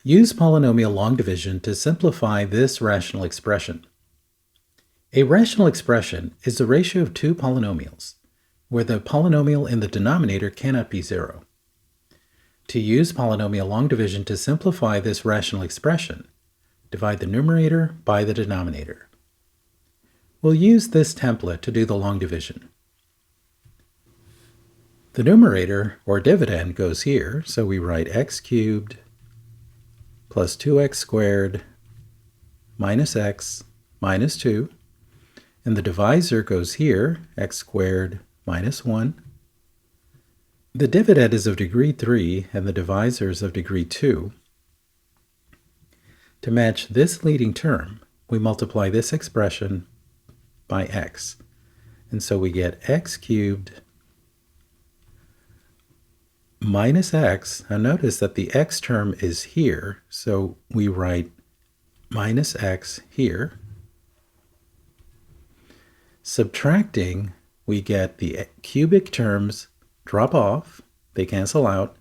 Use polynomial long division to simplify this rational expression. A rational expression is the ratio of two polynomials, where the polynomial in the denominator cannot be zero. To use polynomial long division to simplify this rational expression, divide the numerator by the denominator. We'll use this template to do the long division. The numerator, or dividend, goes here, so we write x cubed plus 2x squared minus x minus 2. And the divisor goes here, x squared minus 1. The dividend is of degree 3 and the divisor is of degree 2. To match this leading term, we multiply this expression by x. And so we get x cubed minus x. Now notice that the x term is here, so we write minus x here. Subtracting, we get the cubic terms drop off, they cancel out.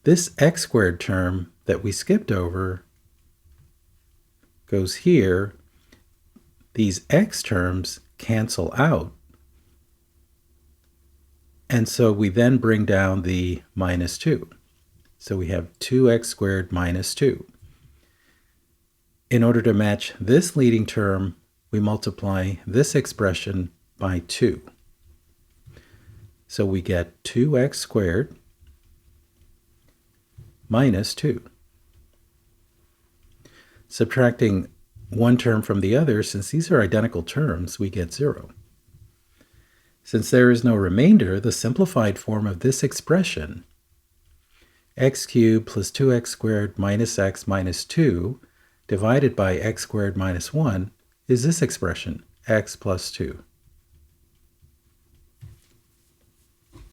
This x squared term that we skipped over goes here. These x terms cancel out. And so we then bring down the minus 2. So we have 2x squared minus 2. In order to match this leading term, we multiply this expression by 2. So we get 2x squared minus 2. Subtracting one term from the other, since these are identical terms, we get 0. Since there is no remainder, the simplified form of this expression, x cubed plus 2x squared minus x minus 2 divided by x squared minus 1, is this expression, x plus 2.